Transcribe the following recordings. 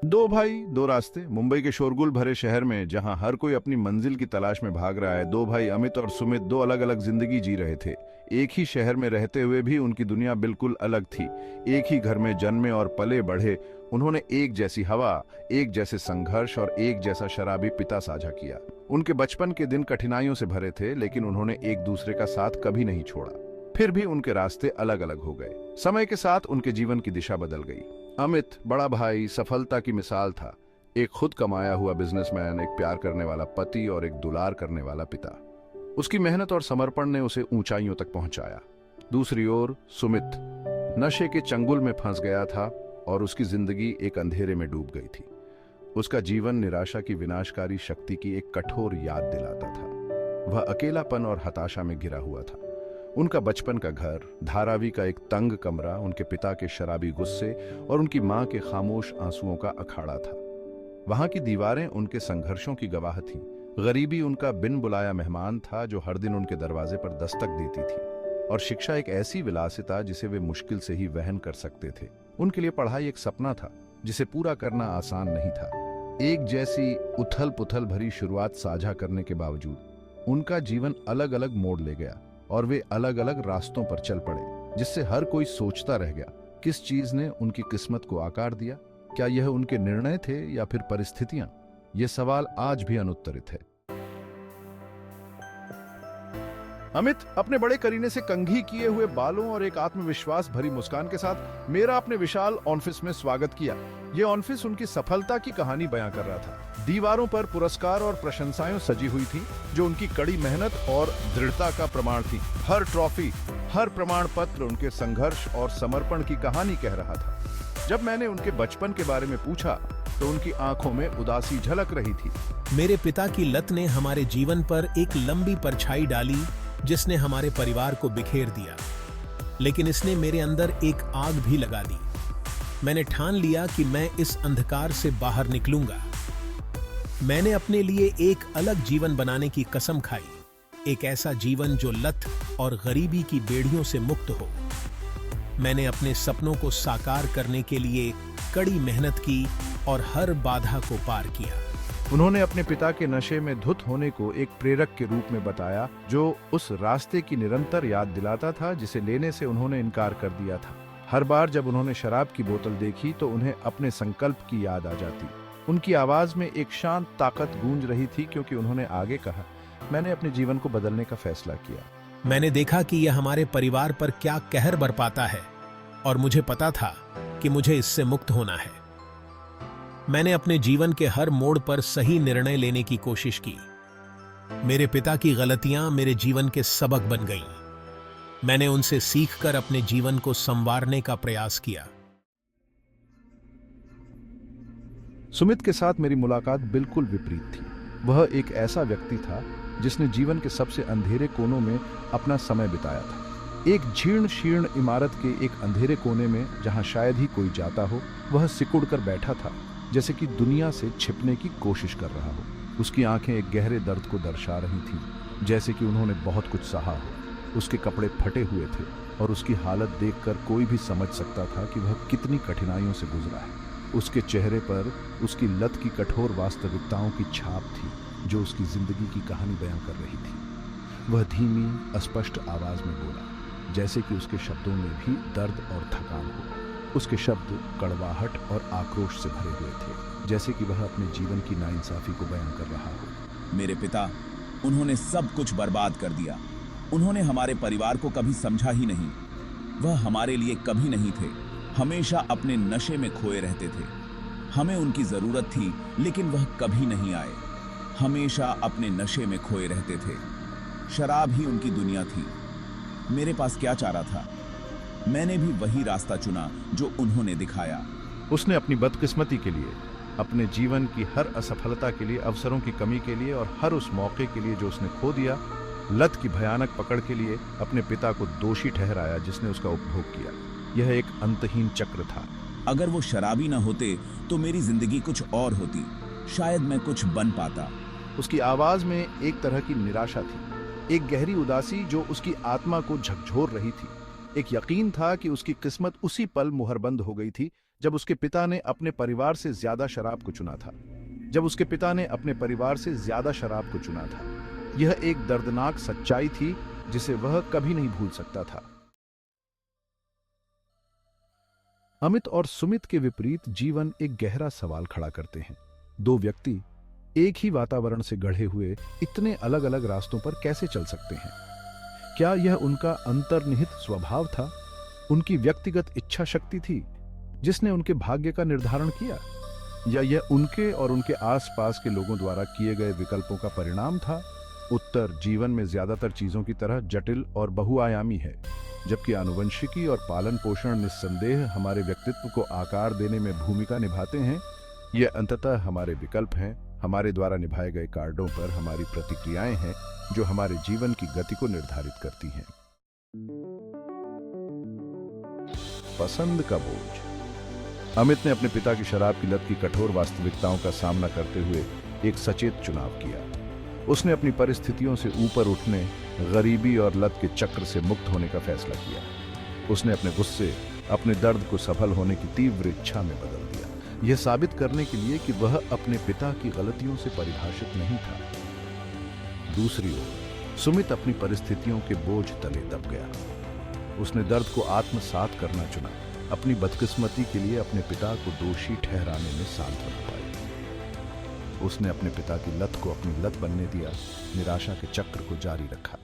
दो भाई दो रास्ते। मुंबई के शोरगुल भरे शहर में जहां हर कोई अपनी मंजिल की तलाश में भाग रहा है, दो भाई अमित और सुमित दो अलग अलग जिंदगी जी रहे थे। एक ही शहर में रहते हुए भी उनकी दुनिया बिल्कुल अलग थी। एक ही घर में जन्मे और पले बढ़े उन्होंने एक जैसी हवा, एक जैसे संघर्ष और एक जैसा शराबी पिता साझा किया। उनके बचपन के दिन कठिनाइयों से भरे थे, लेकिन उन्होंने एक दूसरे का साथ कभी नहीं छोड़ा। फिर भी उनके रास्ते अलग अलग हो गए। समय के साथ उनके जीवन की दिशा बदल गई। अमित बड़ा भाई सफलता की मिसाल था। एक खुद कमाया हुआ बिजनेसमैन, एक प्यार करने वाला पति और एक दुलार करने वाला पिता। उसकी मेहनत और समर्पण ने उसे ऊंचाइयों तक पहुंचाया। दूसरी ओर सुमित नशे के चंगुल में फंस गया था और उसकी जिंदगी एक अंधेरे में डूब गई थी। उसका जीवन निराशा की विनाशकारी शक्ति की एक कठोर याद दिलाता था। वह अकेलापन और हताशा में घिरा हुआ था। उनका बचपन का घर, धारावी का एक तंग कमरा, उनके पिता के शराबी गुस्से और उनकी मां के खामोश आंसुओं का अखाड़ा था। वहां की दीवारें उनके संघर्षों की गवाह थीं। गरीबी उनका बिन बुलाया मेहमान था जो हर दिन उनके दरवाजे पर दस्तक देती थी। और शिक्षा एक ऐसी विलासिता जिसे वे मुश्किल से ही वहन कर सकते थे। उनके लिए पढ़ाई एक सपना था जिसे पूरा करना आसान नहीं था। एक जैसी उथल पुथल भरी शुरुआत साझा करने के बावजूद उनका जीवन अलग अलग मोड़ ले गया और वे अलग अलग रास्तों पर चल पड़े, जिससे हर कोई सोचता रह गया, किस चीज ने उनकी किस्मत को आकार दिया? क्या यह उनके निर्णय थे या फिर परिस्थितियां? ये सवाल आज भी अनुत्तरित है। अमित अपने बड़े करीने से कंघी किए हुए बालों और एक आत्मविश्वास भरी मुस्कान के साथ मेरा अपने विशाल ऑफिस में स्वागत किया। यह ऑफिस उनकी सफलता की कहानी बयां कर रहा था। दीवारों पर पुरस्कार और प्रशंसाएं सजी हुई थी जो उनकी कड़ी मेहनत और दृढ़ता का प्रमाण थी। हर ट्रॉफी, हर प्रमाण पत्र उनके संघर्ष और समर्पण की कहानी कह रहा था। जब मैंने उनके बचपन के बारे में पूछा तो उनकी आंखों में उदासी झलक रही थी। मेरे पिता की लत ने हमारे जीवन पर एक लंबी परछाई डाली जिसने हमारे परिवार को बिखेर दिया, लेकिन इसने मेरे अंदर एक आग भी लगा दी। मैंने ठान लिया कि मैं इस अंधकार से बाहर निकलूंगा। मैंने अपने लिए एक अलग जीवन बनाने की कसम खाई, एक ऐसा जीवन जो लत और गरीबी की बेड़ियों से मुक्त हो। मैंने अपने सपनों को साकार करने के लिए कड़ी मेहनत की और हर बाधा को पार किया। उन्होंने अपने पिता के नशे में धुत होने को एक प्रेरक के रूप में बताया, जो उस रास्ते की निरंतर याद दिलाता था जिसे लेने से उन्होंने इनकार कर दिया था। हर बार जब उन्होंने शराब की बोतल देखी तो उन्हें अपने संकल्प की याद आ जाती। उनकी आवाज में एक शांत ताकत गूंज रही थी, क्योंकि उन्होंने आगे कहा, मैंने अपने जीवन को बदलने का फैसला किया। मैंने देखा कि यह हमारे परिवार पर क्या कहर बरपाता है और मुझे पता था कि मुझे इससे मुक्त होना है। मैंने अपने जीवन के हर मोड़ पर सही निर्णय लेने की कोशिश की। मेरे पिता की गलतियां मेरे जीवन के सबक बन गईं। मैंने उनसे सीखकर अपने जीवन को संवारने का प्रयास किया। सुमित के साथ मेरी मुलाकात बिल्कुल विपरीत थी। वह एक ऐसा व्यक्ति था जिसने जीवन के सबसे अंधेरे कोनों में अपना समय बिताया था। एक जीर्ण शीर्ण इमारत के एक अंधेरे कोने में, जहां शायद ही कोई जाता हो, वह सिकुड़ कर बैठा था, जैसे कि दुनिया से छिपने की कोशिश कर रहा हो। उसकी आंखें एक गहरे दर्द को दर्शा रही थीं, जैसे कि उन्होंने बहुत कुछ सहा हो। उसके कपड़े फटे हुए थे और उसकी हालत देखकर कोई भी समझ सकता था कि वह कितनी कठिनाइयों से गुजरा है। उसके चेहरे पर उसकी लत की कठोर वास्तविकताओं की छाप थी, जो उसकी जिंदगी की कहानी बयां कर रही थी। वह धीमी, अस्पष्ट आवाज में बोला, जैसे कि उसके शब्दों में भी दर्द और थकान हो। उसके शब्द कड़वाहट और आक्रोश से भरे हुए थे, जैसे कि वह अपने जीवन की नाइंसाफी को बयां कर रहा हो। मेरे पिता, उन्होंने सब कुछ बर्बाद कर दिया। उन्होंने हमारे परिवार को कभी समझा ही नहीं। वह हमारे लिए कभी नहीं थे, हमेशा अपने नशे में खोए रहते थे। हमें उनकी जरूरत थी, लेकिन वह कभी नहीं आए। हमेशा अपने नशे में खोए रहते थे। शराब ही उनकी दुनिया थी। मेरे पास क्या चारा था? मैंने भी वही रास्ता चुना जो उन्होंने दिखाया। उसने अपनी बदकिस्मती के लिए, अपने जीवन की हर असफलता के लिए, अवसरों की कमी के लिए और हर उस मौके के लिए जो उसने खो दिया, लत की भयानक पकड़ के लिए अपने पिता को दोषी ठहराया जिसने उसका उपभोग किया। यह एक अंतहीन चक्र था। अगर वो शराबी न होते तो मेरी जिंदगी कुछ और होती। शायद मैं कुछ बन पाता। उसकी आवाज में एक तरह की निराशा थी, एक गहरी उदासी जो उसकी आत्मा को झकझोर रही थी। एक यकीन था कि उसकी किस्मत उसी पल मुहरबंद हो गई थी जब उसके पिता ने अपने परिवार से ज्यादा शराब को चुना था। जब उसके पिता ने अपने परिवार से ज्यादा शराब को चुना था। यह एक दर्दनाक सच्चाई थी जिसे वह कभी नहीं भूल सकता था। अमित और सुमित के विपरीत जीवन एक गहरा सवाल खड़ा करते हैं। दो व्यक्ति एक ही वातावरण से गढ़े हुए इतने अलग अलग रास्तों पर कैसे चल सकते हैं? क्या यह उनका अंतर्निहित स्वभाव था, उनकी व्यक्तिगत इच्छा शक्ति थी जिसने उनके भाग्य का निर्धारण किया, या यह उनके और उनके आसपास के लोगों द्वारा किए गए विकल्पों का परिणाम था? उत्तर जीवन में ज्यादातर चीजों की तरह जटिल और बहुआयामी है, जबकि आनुवंशिकी और पालन पोषण निस्संदेह हमारे व्यक्तित्व को आकार देने में भूमिका निभाते हैं। यह अंततः हमारे विकल्प हैं, हमारे द्वारा निभाए गए कार्डों पर हमारी प्रतिक्रियाएं हैं जो हमारे जीवन की गति को निर्धारित करती हैं। पसंद का बोझ। अमित ने अपने पिता की शराब की लत की कठोर वास्तविकताओं का सामना करते हुए एक सचेत चुनाव किया। उसने अपनी परिस्थितियों से ऊपर उठने, गरीबी और लत के चक्र से मुक्त होने का फैसला किया। उसने अपने गुस्से, अपने दर्द को सफल होने की तीव्र इच्छा में बदल दिया, यह साबित करने के लिए कि वह अपने पिता की गलतियों से परिभाषित नहीं था। दूसरी ओर सुमित अपनी परिस्थितियों के बोझ तले दब गया। उसने दर्द को आत्मसात करना चुना, अपनी बदकिस्मती के लिए अपने पिता को दोषी ठहराने में सांत्वना पाई। उसने अपने पिता की लत को अपनी लत बनने दिया, निराशा के चक्र को जारी रखा।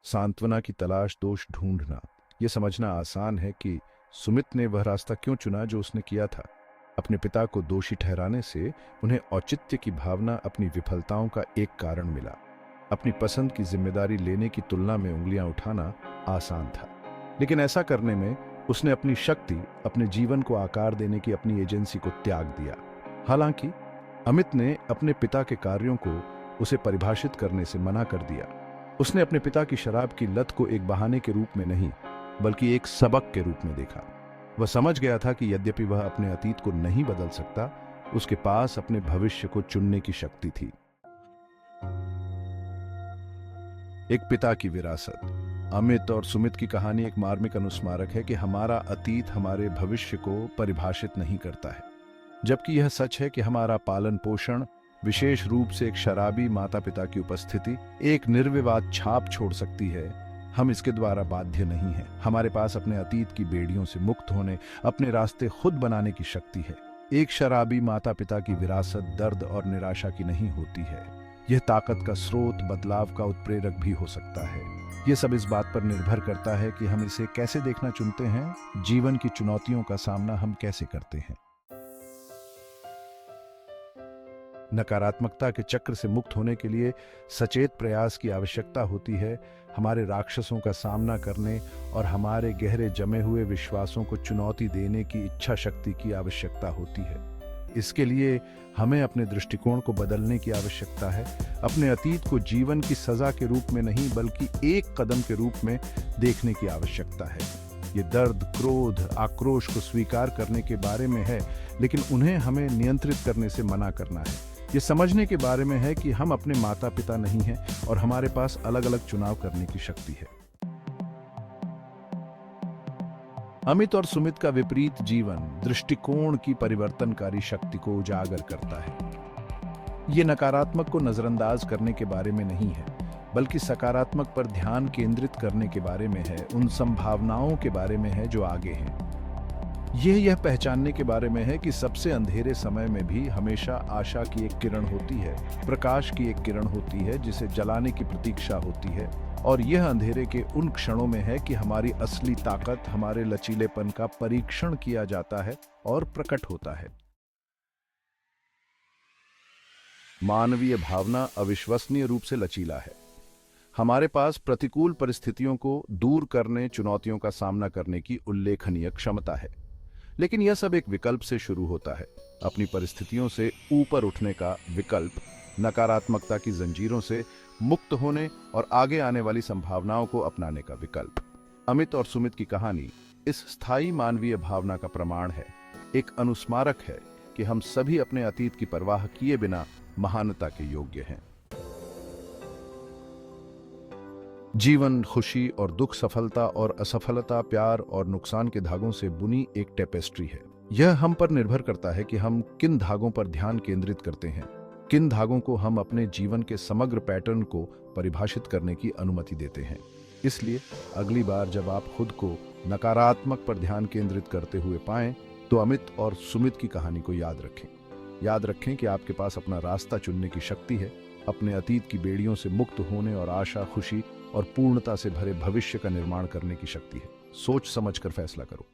सांत्वना की तलाश, दोष ढूंढना। यह समझना आसान है कि सुमित ने वह रास्ता क्यों चुना जो उसने किया था। अपने पिता को दोषी ठहराने से उन्हें औचित्य की भावना, अपनी विफलताओं का एक कारण मिला। अपनी पसंद की जिम्मेदारी लेने की तुलना में उंगलियां उठाना आसान था, लेकिन ऐसा करने में उसने अपनी शक्ति, अपने जीवन को आकार देने की अपनी एजेंसी को त्याग दिया। हालांकि अमित ने अपने पिता के कार्यों को उसे परिभाषित करने से मना कर दिया। उसने अपने पिता की शराब की लत को एक बहाने के रूप में नहीं, बल्कि एक सबक के रूप में देखा। वह समझ गया था कि यद्यपि वह अपने अतीत को नहीं बदल सकता, उसके पास अपने भविष्य को चुनने की शक्ति थी। एक पिता की विरासत। अमित और सुमित की कहानी एक मार्मिक अनुस्मारक है कि हमारा अतीत हमारे भविष्य को परिभाषित नहीं करता है, जबकि यह सच है कि हमारा पालन पोषण, विशेष रूप से एक शराबी माता पिता की उपस्थिति, एक निर्विवाद छाप छोड़ सकती है। हम इसके द्वारा बाध्य नहीं हैं। हमारे पास अपने अतीत की बेड़ियों से मुक्त होने, अपने रास्ते खुद बनाने की शक्ति है। एक शराबी माता पिता की विरासत दर्द और निराशा की नहीं होती है। यह ताकत का स्रोत, बदलाव का उत्प्रेरक भी हो सकता है। यह सब इस बात पर निर्भर करता है कि हम इसे कैसे देखना चुनते हैं, जीवन की चुनौतियों का सामना हम कैसे करते हैं। नकारात्मकता के चक्र से मुक्त होने के लिए सचेत प्रयास की आवश्यकता होती है। हमारे राक्षसों का सामना करने और हमारे गहरे जमे हुए विश्वासों को चुनौती देने की इच्छा शक्ति की आवश्यकता होती है। इसके लिए हमें अपने दृष्टिकोण को बदलने की आवश्यकता है। अपने अतीत को जीवन की सजा के रूप में नहीं, बल्कि एक कदम के रूप में देखने की आवश्यकता है। ये दर्द, क्रोध, आक्रोश को स्वीकार करने के बारे में है, लेकिन उन्हें हमें नियंत्रित करने से मना करना है। ये समझने के बारे में है कि हम अपने माता पिता नहीं हैं और हमारे पास अलग अलग चुनाव करने की शक्ति है। अमित और सुमित का विपरीत जीवन दृष्टिकोण की परिवर्तनकारी शक्ति को उजागर करता है। ये नकारात्मक को नजरअंदाज करने के बारे में नहीं है, बल्कि सकारात्मक पर ध्यान केंद्रित करने के बारे में है, उन संभावनाओं के बारे में है जो आगे हैं। यह पहचानने के बारे में है कि सबसे अंधेरे समय में भी हमेशा आशा की एक किरण होती है, प्रकाश की एक किरण होती है जिसे जलाने की प्रतीक्षा होती है। और यह अंधेरे के उन क्षणों में है कि हमारी असली ताकत, हमारे लचीलेपन का परीक्षण किया जाता है और प्रकट होता है। मानवीय भावना अविश्वसनीय रूप से लचीला है। हमारे पास प्रतिकूल परिस्थितियों को दूर करने, चुनौतियों का सामना करने की उल्लेखनीय क्षमता है। लेकिन यह सब एक विकल्प से शुरू होता है, अपनी परिस्थितियों से ऊपर उठने का विकल्प, नकारात्मकता की जंजीरों से मुक्त होने और आगे आने वाली संभावनाओं को अपनाने का विकल्प। अमित और सुमित की कहानी इस स्थायी मानवीय भावना का प्रमाण है, एक अनुस्मारक है कि हम सभी अपने अतीत की परवाह किए बिना महानता के योग्य हैं। जीवन, खुशी और दुख, सफलता और असफलता, प्यार और नुकसान के धागों से बुनी एक टेपेस्ट्री है। यह हम पर निर्भर करता है कि हम किन धागों पर ध्यान केंद्रित करते हैं, किन धागों को हम अपने जीवन के समग्र पैटर्न को परिभाषित करने की अनुमति देते हैं। इसलिए अगली बार जब आप खुद को नकारात्मक पर ध्यान केंद्रित करते हुए पाएं, तो अमित और सुमित की कहानी को याद रखें। याद रखें कि आपके पास अपना रास्ता चुनने की शक्ति है, अपने अतीत की बेड़ियों से मुक्त होने और आशा, खुशी और पूर्णता से भरे भविष्य का निर्माण करने की शक्ति है। सोच समझकर फैसला करो।